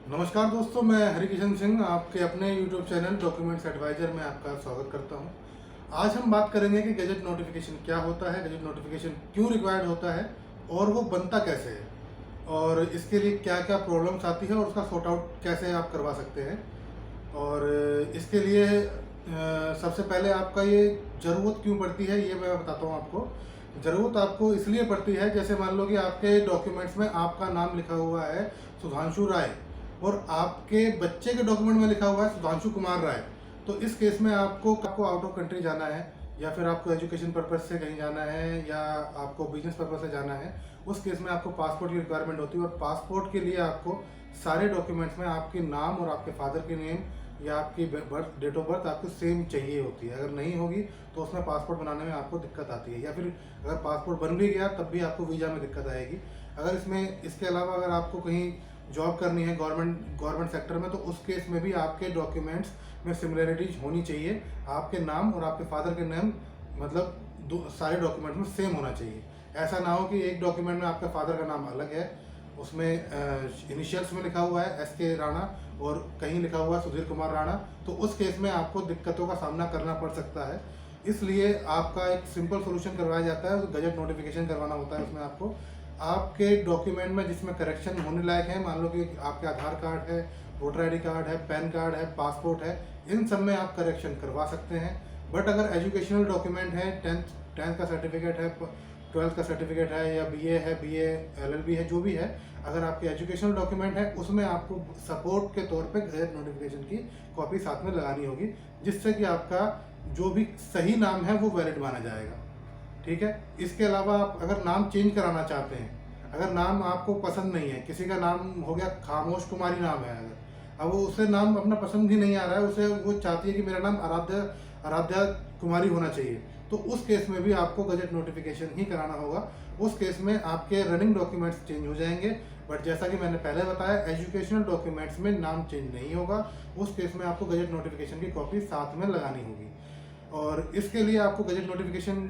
नमस्कार दोस्तों, मैं हरिकिशन सिंह आपके अपने YouTube चैनल डॉक्यूमेंट्स एडवाइजर में आपका स्वागत करता हूं। आज हम बात करेंगे कि गजट नोटिफिकेशन क्या होता है, गजट नोटिफिकेशन क्यों रिक्वायर्ड होता है और वो बनता कैसे है और इसके लिए क्या क्या प्रॉब्लम्स आती है और उसका सॉर्ट आउट कैसे आप करवा सकते हैं। और इसके लिए सबसे पहले आपका ये ज़रूरत क्यों पड़ती है ये मैं बताता हूँ आपको। ज़रूरत आपको इसलिए पड़ती है, जैसे मान लो कि आपके डॉक्यूमेंट्स में आपका नाम लिखा हुआ है सुधांशु राय और आपके बच्चे के डॉक्यूमेंट में लिखा हुआ है सुधांशु कुमार राय। तो इस केस में आपको आउट ऑफ कंट्री जाना है या फिर आपको एजुकेशन पर्पज़ से कहीं जाना है या आपको बिजनेस पर्पज़ से जाना है, उस केस में आपको पासपोर्ट की रिक्वायरमेंट होती है। और पासपोर्ट के लिए आपको सारे डॉक्यूमेंट्स में आपके नाम और आपके फादर के नेम या आपकी बर्थ डेट ऑफ बर्थ आपको सेम चाहिए होती है। अगर नहीं होगी तो उसमें पासपोर्ट बनाने में आपको दिक्कत आती है, या फिर अगर पासपोर्ट बन भी गया तब भी आपको वीज़ा में दिक्कत आएगी। अगर इसके अलावा अगर आपको कहीं जॉब करनी है गवर्नमेंट सेक्टर में, तो उस केस में भी आपके डॉक्यूमेंट्स में सिमिलरिटीज होनी चाहिए। आपके नाम और आपके फादर के नेम मतलब सारे डॉक्यूमेंट में सेम होना चाहिए। ऐसा ना हो कि एक डॉक्यूमेंट में आपका फादर का नाम अलग है, उसमें इनिशियल्स में लिखा हुआ है SK राणा और कहीं लिखा हुआ है सुधीर कुमार राणा, तो उस केस में आपको दिक्कतों का सामना करना पड़ सकता है। इसलिए आपका एक सिंपल सोल्यूशन करवाया जाता है, गजट नोटिफिकेशन करवाना होता है। उसमें आपको आपके डॉक्यूमेंट में जिसमें करेक्शन होने लायक है, मान लो कि आपके आधार कार्ड है, वोटर ID कार्ड है, पैन कार्ड है, पासपोर्ट है, इन सब में आप करेक्शन करवा सकते हैं। बट अगर एजुकेशनल डॉक्यूमेंट है, टेंथ का सर्टिफिकेट है, 12th का सर्टिफिकेट है या BA है, BA LLB है, जो भी है, अगर आपके एजुकेशनल डॉक्यूमेंट है उसमें आपको सपोर्ट के तौर पे गजट नोटिफिकेशन की कॉपी साथ में लगानी होगी, जिससे कि आपका जो भी सही नाम है वो वैलिड माना जाएगा। ठीक है। इसके अलावा आप अगर नाम चेंज कराना चाहते हैं, अगर नाम आपको पसंद नहीं है, किसी का नाम हो गया खामोश कुमारी नाम है, अगर अब वो उसे नाम अपना पसंद ही नहीं आ रहा है, उसे वो चाहती है कि मेरा नाम आराध्या कुमारी होना चाहिए, तो उस केस में भी आपको गजट नोटिफिकेशन ही कराना होगा। उस केस में आपके रनिंग डॉक्यूमेंट्स चेंज हो जाएंगे, बट जैसा कि मैंने पहले बताया एजुकेशनल डॉक्यूमेंट्स में नाम चेंज नहीं होगा। उस केस में आपको गजट नोटिफिकेशन की कॉपी साथ में लगानी होगी। और इसके लिए आपको गजट नोटिफिकेशन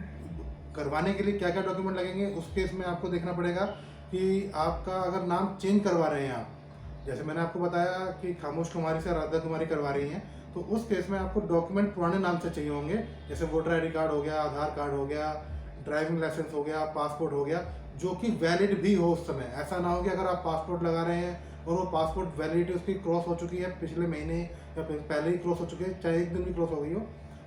करवाने के लिए क्या क्या डॉक्यूमेंट लगेंगे, उस केस में आपको देखना पड़ेगा कि आपका अगर नाम चेंज करवा रहे हैं आप, जैसे मैंने आपको बताया कि खामोश कुमारी से राधा कुमारी करवा रही हैं, तो उस केस में आपको डॉक्यूमेंट पुराने नाम से चाहिए होंगे, जैसे वोटर ID कार्ड हो गया, आधार कार्ड हो गया, ड्राइविंग लाइसेंस हो गया, पासपोर्ट हो गया, जो कि वैलिड भी हो उस समय। ऐसा ना हो कि अगर आप पासपोर्ट लगा रहे हैं और वो पासपोर्ट वैलिडिटी उसकी क्रॉस हो चुकी है, पिछले महीने या पहले ही क्रॉस हो चुकी है, चाहे एक दिन भी क्रॉस हो गई हो,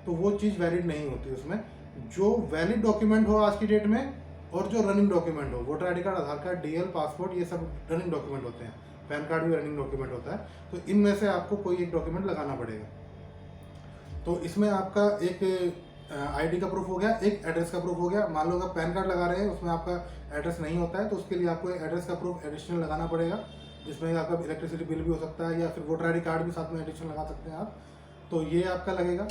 तो वो चीज़ वैलिड नहीं होती उसमें। जो वैलिड डॉक्यूमेंट हो आज की डेट में और जो रनिंग डॉक्यूमेंट हो, वोटर ID कार्ड, आधार कार्ड, DL, पासपोर्ट, ये सब रनिंग डॉक्यूमेंट होते हैं। पैन कार्ड भी रनिंग डॉक्यूमेंट होता है, तो इनमें से आपको कोई एक डॉक्यूमेंट लगाना पड़ेगा। तो इसमें आपका एक ID का प्रूफ हो गया, एक एड्रेस का प्रूफ हो गया। मान लो अगर पैन कार्ड लगा रहे हैं उसमें आपका एड्रेस नहीं होता है, तो उसके लिए आपको एड्रेस का प्रूफ एडिशनल लगाना पड़ेगा, जिसमें आपका इलेक्ट्रिसिटी बिल भी हो सकता है, या फिर वोटर ID कार्ड भी साथ में एडिशनल लगा सकते हैं आप, तो ये आपका लगेगा।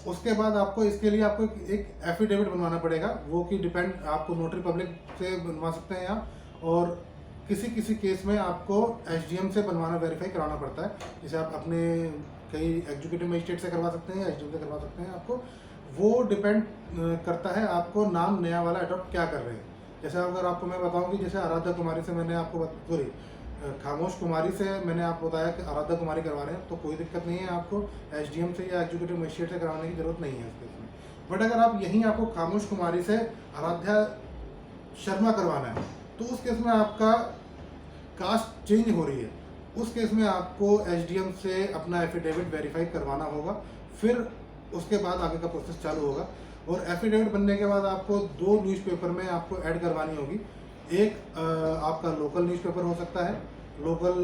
उसके बाद आपको इसके लिए आपको एक एफिडेविट बनवाना पड़ेगा, वो कि डिपेंड आपको नोटरी पब्लिक से बनवा सकते हैं आप, और किसी किसी केस में आपको SDM से बनवाना, वेरीफाई कराना पड़ता है। जैसे आप अपने कई एग्जीक्यूटिव मजिस्ट्रेट से करवा सकते हैं या SDM से करवा सकते हैं। आपको वो डिपेंड करता है आपको नाम नया वाला अडॉप्ट क्या कर रहे हैं। जैसे अगर आपको मैं बताऊं कि जैसे आराध्या कुमारी से मैंने आपको सॉरी खामोश कुमारी से मैंने आपको बताया कि आराध्या कुमारी करवा रहे हैं, तो कोई दिक्कत नहीं है, आपको SDM से या एग्जीक्यूटिव मजिस्ट्रेट से करवाने की जरूरत नहीं है इस केस में। बट अगर आप यहीं आपको खामोश कुमारी से आराध्या शर्मा करवाना है, तो उस केस में आपका कास्ट चेंज हो रही है, उस केस में आपको SDM से अपना एफिडेविट वेरीफाई करवाना होगा, फिर उसके बाद आगे का प्रोसेस चालू होगा। और एफिडेविट बनने के बाद आपको 2 न्यूज़पेपर में आपको ऐड करवानी होगी। एक आपका लोकल न्यूज़पेपर हो सकता है, लोकल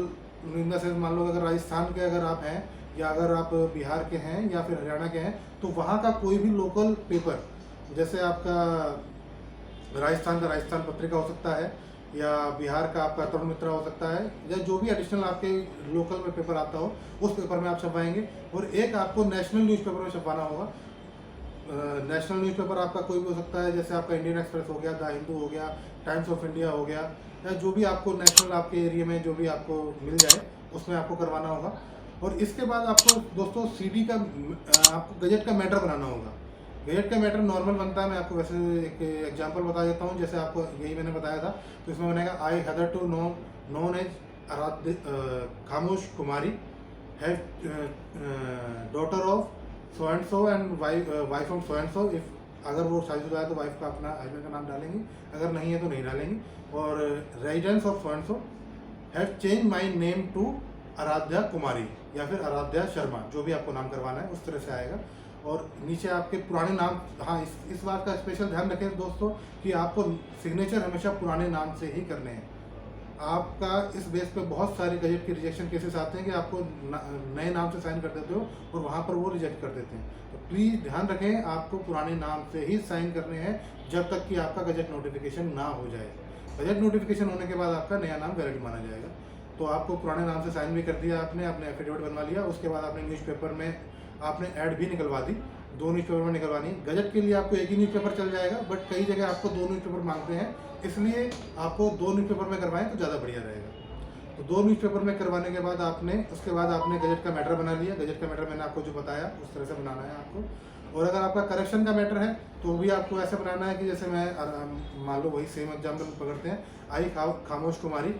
इन द सेंस मान लो अगर राजस्थान के अगर आप हैं या अगर आप बिहार के हैं या फिर हरियाणा के हैं, तो वहाँ का कोई भी लोकल पेपर, जैसे आपका राजस्थान का राजस्थान पत्रिका हो सकता है, या बिहार का आपका तरुण मित्रा हो सकता है, या जो भी एडिशनल आपके लोकल में पेपर आता हो उस पेपर में आप छपवाएंगे। और एक आपको नेशनल न्यूज़पेपर में छपवाना होगा। नेशनल न्यूज़पेपर आपका कोई भी हो सकता है, जैसे आपका इंडियन एक्सप्रेस हो गया, द हिंदू हो गया, टाइम्स ऑफ इंडिया हो गया, या जो भी आपको नेशनल आपके एरिया में जो भी आपको मिल जाए उसमें आपको करवाना होगा। और इसके बाद आपको दोस्तों CD का आपको गजट का मैटर बनाना होगा। गजट का मैटर नॉर्मल बनता है, मैं आपको वैसे एक एग्जांपल बता देता हूँ। जैसे आपको यही मैंने बताया था, तो इसमें बनेगा I hitherto known as Khamosh Kumari have daughter of so and so and wife of so and so. If अगर वो शादीशुदा है तो वाइफ का अपना हस्बैंड का नाम डालेंगी, अगर नहीं है तो नहीं डालेंगी। और residence of so and so have change my name to Aaradhya Kumari या फिर आराध्या शर्मा, जो भी आपको नाम करवाना है उस तरह से आएगा। और नीचे आपके पुराने नाम, हाँ इस बात का स्पेशल ध्यान रखें दोस्तों कि आपको सिग्नेचर हमेशा पुराने नाम से ही करने हैं। आपका इस बेस पे बहुत सारे गजट के रिजेक्शन केसेस आते हैं कि आपको नए नाम से साइन कर देते हो और वहाँ पर वो रिजेक्ट कर देते हैं। तो प्लीज़ ध्यान रखें, आपको पुराने नाम से ही साइन करने हैं जब तक कि आपका गजट नोटिफिकेशन ना हो जाए। गजट नोटिफिकेशन होने के बाद आपका नया नाम वैलिड माना जाएगा। तो आपको पुराने नाम से साइन भी कर दिया आपने एफिडेविट बनवा लिया, उसके बाद आपने न्यूज़पेपर में आपने ऐड भी निकलवा दी, 2 न्यूज़पेपर में निकलवानी है। गजट के लिए आपको एक ही न्यूज़पेपर चल जाएगा, बट कई जगह आपको 2 न्यूज़पेपर मांगते हैं, इसलिए आपको 2 न्यूज़पेपर में करवाएं तो ज़्यादा बढ़िया रहेगा। तो 2 न्यूज़पेपर में करवाने के बाद उसके बाद आपने गजट का मैटर बना लिया। गजट का मैटर मैंने आपको जो बताया उस तरह से बनाना है आपको। और अगर आपका करेक्शन का मैटर है तो भी आपको ऐसे बनाना है कि जैसे मैं मान लो वही सेम एग्जाम्पल पकड़ते हैं। आई खामोश कुमारी,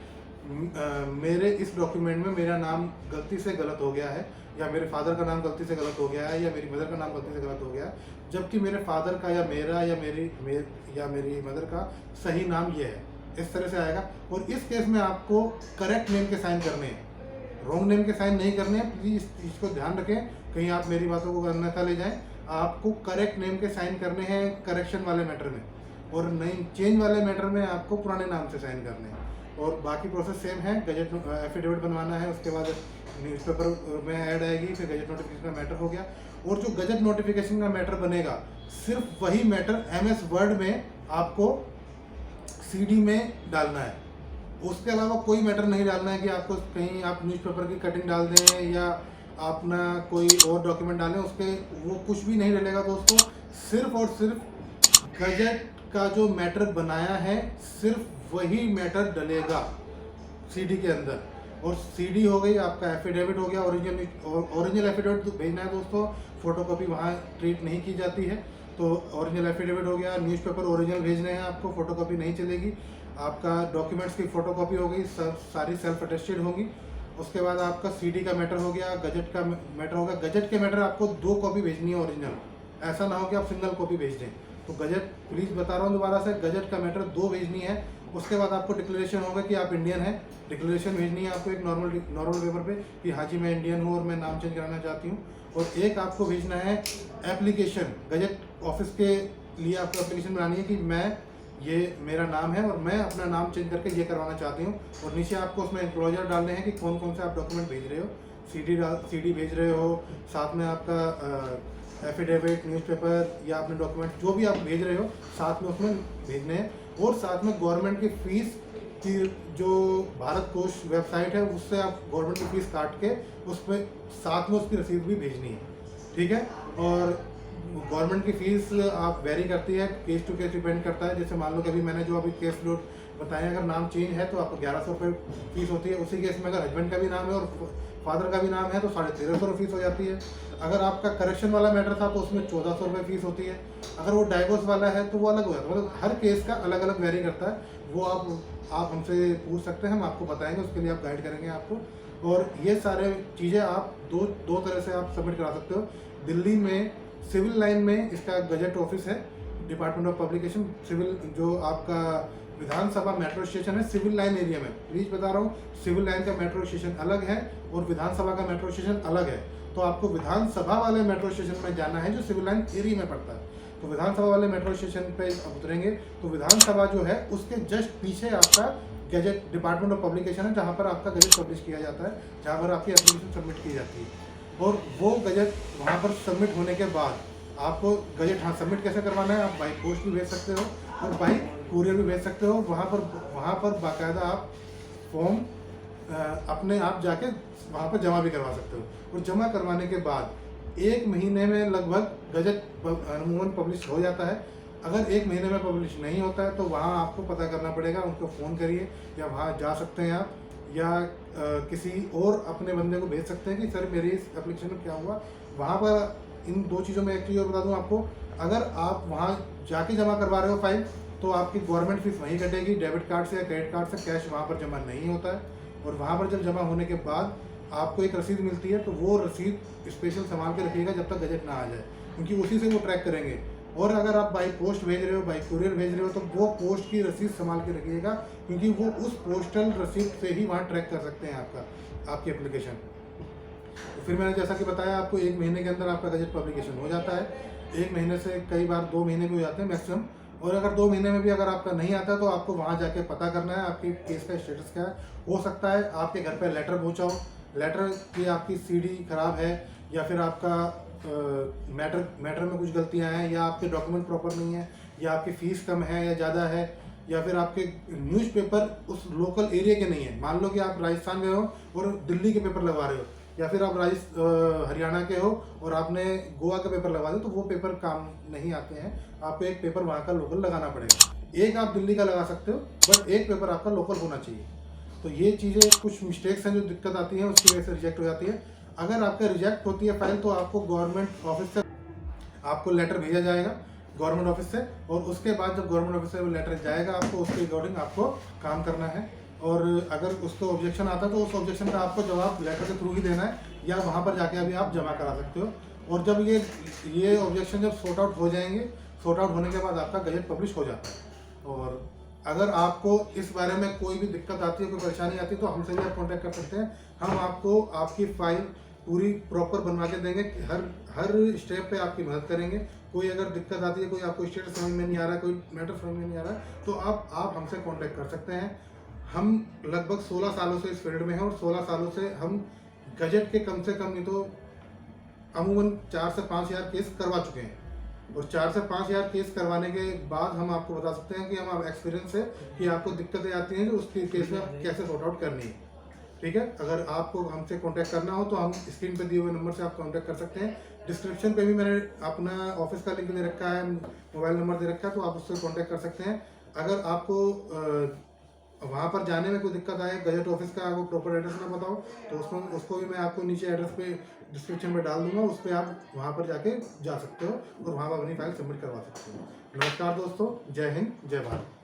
मेरे इस डॉक्यूमेंट में मेरा नाम गलती से गलत हो गया है, या मेरे फादर का नाम गलती से गलत हो गया है, या मेरी मदर का नाम गलती से गलत हो गया है, जबकि मेरे फादर का या मेरा या मेरी मदर का सही नाम ये है। इस तरह से आएगा। और इस केस में आपको करेक्ट नेम के साइन करने हैं, रॉन्ग नेम के साइन नहीं करने हैं। प्लीज़ इस चीज़ को ध्यान रखें, कहीं आप मेरी बातों को अन्यथा ले जाएं। आपको करेक्ट नेम के साइन करने हैं करेक्शन वाले मैटर में, और नहीं चेंज वाले मैटर में आपको पुराने नाम से साइन करने हैं। और बाकी प्रोसेस सेम है। गजट एफिडेविट बनवाना है, उसके बाद न्यूज़पेपर में ऐड आएगी, फिर गजट नोटिफिकेशन का मैटर हो गया। और जो गजट नोटिफिकेशन का मैटर बनेगा, सिर्फ वही मैटर MS वर्ड में आपको CD में डालना है। उसके अलावा कोई मैटर नहीं डालना है कि आपको कहीं आप न्यूज़पेपर की कटिंग डाल दें या अपना कोई और डॉक्यूमेंट डालें, उसके वो कुछ भी नहीं डलेगा दोस्तों। सिर्फ और सिर्फ गजट का जो मैटर बनाया है सिर्फ वही मैटर डलेगा CD के अंदर। और CD हो गई, आपका एफिडेविट हो गया, ओरिजिनल एफिडेविट भेजना है दोस्तों, फोटोकॉपी वहाँ ट्रीट नहीं की जाती है। तो ओरिजिनल एफिडेविट हो गया, न्यूज़पेपर ओरिजिनल भेजने हैं आपको, फोटोकॉपी नहीं चलेगी। आपका डॉक्यूमेंट्स की फोटोकॉपी हो गई, सब सारी सेल्फ अटेस्टेड होंगी। उसके बाद आपका CD का मैटर हो गया, गजट का मैटर होगा। गजट के मैटर आपको 2 कॉपी भेजनी है ओरिजिनल, ऐसा ना हो कि आप सिंगल कॉपी भेज दें। तो गजट, प्लीज़ बता रहा हूँ दोबारा से, गजट का मैटर 2 भेजनी है। उसके बाद आपको डिक्लेरेशन होगा कि आप इंडियन हैं, डिक्लेरेशन भेजनी है आपको एक नॉर्मल पेपर पे कि हाँ जी मैं इंडियन हूँ और मैं नाम चेंज कराना चाहती हूँ। और एक आपको भेजना है एप्लीकेशन, गजट ऑफिस के लिए आपको एप्लीकेशन बनानी है कि मैं ये मेरा नाम है और मैं अपना नाम चेंज करके ये करवाना चाहती हूँ। और नीचे आपको उसमें एंक्लोजर डालने हैं कि कौन कौन से आप डॉक्यूमेंट भेज रहे हो, CD भेज रहे हो, साथ में आपका एफिडेविट, न्यूज़पेपर या अपने डॉक्यूमेंट जो भी आप भेज रहे हो साथ में उसमें भेजने हैं। और साथ में गवर्नमेंट की फ़ीस की जो भारत कोष वेबसाइट है उससे आप गवर्नमेंट की फ़ीस काट के उस पर साथ में उसकी रसीद भी भेजनी है, ठीक है। और गवर्नमेंट की फ़ीस आप वेरी करती है, केस टू केस डिपेंड करता है। जैसे मान लो कि अभी मैंने जो अभी केस लोड बताया, अगर नाम चेंज है तो आपको 1100 रुपये फीस होती है। उसी केस में अगर हस्बैंड का भी नाम है और फादर का भी नाम है तो 1350 रुपये फीस हो जाती है। अगर आपका करेक्शन वाला मैटर था तो उसमें 1400 रुपये फीस होती है। अगर वो डाइवोर्स वाला है तो वो अलग हो जाता है। मतलब हर केस का अलग अलग वेरी करता है। वो आप हमसे पूछ सकते हैं, हम आपको बताएंगे, उसके लिए आप गाइड करेंगे आपको। और ये सारे चीज़ें आप दो तरह से आप सबमिट करा सकते हो। दिल्ली में सिविल लाइन में इसका गजट ऑफिस है, डिपार्टमेंट ऑफ पब्लिकेशन, सिविल जो आपका विधानसभा मेट्रो स्टेशन है सिविल लाइन एरिया में। प्लीज़ बता रहा हूँ, सिविल लाइन का मेट्रो स्टेशन अलग है और विधानसभा का मेट्रो स्टेशन अलग है। तो आपको विधानसभा वाले मेट्रो स्टेशन में जाना है जो सिविल लाइन एरिया में पड़ता है। तो विधानसभा वाले मेट्रो स्टेशन पे आप उतरेंगे तो विधानसभा जो है उसके जस्ट पीछे आपका गजट डिपार्टमेंट ऑफ पब्लिकेशन है, जहाँ पर आपका गजट पब्लिश किया जाता है, जहाँ पर आपकी एप्लीकेशन सबमिट की जाती है। और वो गजट वहाँ पर सबमिट होने के बाद आपको गजट, हाँ सबमिट कैसे करवाना है, आप बाई पोस्ट भी भेज सकते हो और बाई कुरियर भी भेज सकते हो। वहाँ पर बाकायदा आप फॉर्म अपने आप जाके वहाँ पर जमा भी करवा सकते हो। और जमा करवाने के बाद 1 महीने में लगभग गजट अमूमन पब्लिश हो जाता है। अगर 1 महीने में पब्लिश नहीं होता है तो वहाँ आपको पता करना पड़ेगा, उनको फ़ोन करिए या वहाँ जा सकते हैं आप, या किसी और अपने बंदे को भेज सकते हैं कि सर मेरी इस एप्लीकेशन में क्या हुआ। वहाँ पर इन 2 चीज़ों में एक चीज़ और बता दूँ आपको, अगर आप वहाँ जाके जमा करवा रहे हो फाइल तो आपकी गवर्नमेंट फीस वहीं कटेगी, डेबिट कार्ड से या क्रेडिट कार्ड से, कैश वहाँ पर जमा नहीं होता है। और वहाँ पर जब जमा होने के बाद आपको एक रसीद मिलती है, तो वो रसीद स्पेशल संभाल के रखिएगा जब तक गजट ना आ जाए, क्योंकि उसी से वो ट्रैक करेंगे। और अगर आप बाई पोस्ट भेज रहे हो, बाई कुरियर भेज रहे हो, तो वो पोस्ट की रसीद संभाल के रखिएगा, क्योंकि वो उस पोस्टल रसीद से ही वहाँ ट्रैक कर सकते हैं आपकी एप्लीकेशन। तो फिर मैंने जैसा कि बताया आपको, 1 महीने के अंदर आपका गजट पब्लिकेशन हो जाता है। 1 महीने से कई बार 2 महीने भी हो जाते हैं मैक्सिमम। और अगर 2 महीने में भी अगर आपका नहीं आता, तो आपको वहाँ जाके पता करना है आपके केस का स्टेटस क्या है। हो सकता है आपके घर पर लेटर पहुँचा हो, लेटर की आपकी सीडी खराब है, या फिर आपका मैटर में कुछ गलतियां हैं, या आपके डॉक्यूमेंट प्रॉपर नहीं है, या आपकी फ़ीस कम है या ज़्यादा है, या फिर आपके न्यूज़पेपर उस लोकल एरिया के नहीं है। मान लो कि आप राजस्थान गए हो और दिल्ली के पेपर लगवा रहे हो, या फिर आप हरियाणा के हो और आपने गोवा का पेपर लगवा दिया, तो वो पेपर काम नहीं आते हैं। आपको एक पेपर वहाँ का लोकल लगाना पड़ेगा। एक आप दिल्ली का लगा सकते हो, बट एक पेपर आपका लोकल होना चाहिए। तो ये चीज़ें कुछ मिस्टेक्स हैं जो दिक्कत आती हैं, उसकी वजह से रिजेक्ट हो जाती है। अगर आपका रिजेक्ट होती है फाइल, तो आपको गवर्नमेंट ऑफिस से आपको लेटर भेजा जाएगा गवर्नमेंट ऑफिस से, और उसके बाद जब गवर्नमेंट ऑफिस से वो लेटर जाएगा आपको, उसके अकॉर्डिंग आपको काम करना है। और अगर उसको ऑब्जेक्शन आता है, तो उस ऑब्जेक्शन का आपको जवाब लेटर के थ्रू ही देना है, या वहाँ पर जाके अभी आप जमा करा सकते हो। और जब ये ऑब्जेक्शन जब सॉर्ट आउट हो जाएंगे, सॉर्ट आउट होने के बाद आपका गजट पब्लिश हो जाता है। और अगर आपको इस बारे में कोई भी दिक्कत आती है, कोई परेशानी आती है, तो हमसे भी आप कॉन्टैक्ट कर सकते हैं। हम आपको आपकी फाइल पूरी प्रॉपर बनवा के देंगे, हर स्टेप पे आपकी मदद करेंगे। कोई अगर दिक्कत आती है, कोई आपको स्टेटस समझ में नहीं आ रहा है, कोई मैटर समझ में नहीं आ रहा है, तो आप हमसे कांटेक्ट कर सकते हैं। हम लगभग 16 सालों से इस फील्ड में हैं, और 16 सालों से हम गजट के कम से कम नहीं तो अमूमन 4 से 5 हज़ार केस करवा चुके हैं। और 4 से 5 हज़ार केस करवाने के बाद हम आपको बता सकते हैं कि हम एक्सपीरियंस है कि आपको दिक्कतें आती हैं, जो उसके केस में आप कैसे सॉर्ट आउट करनी है। ठीक है, अगर आपको हमसे कांटेक्ट करना हो, तो हम स्क्रीन पे दिए हुए नंबर से आप कांटेक्ट कर सकते हैं। डिस्क्रिप्शन पे भी मैंने अपना ऑफिस का लिंक दे रखा है, मोबाइल नंबर दे रखा है, तो आप उससे कांटेक्ट कर सकते हैं। अगर आपको वहाँ पर जाने में कोई दिक्कत आए, गजट ऑफिस का आपको प्रॉपर एड्रेस ना बताओ, तो उसको भी मैं आपको नीचे एड्रेस पे डिस्क्रिप्शन में डाल दूंगा। उस पर आप वहाँ पर जाके जा सकते हो और वहाँ पर अपनी फाइल सबमिट करवा सकते हो। नमस्कार दोस्तों, जय हिंद, जय भारत।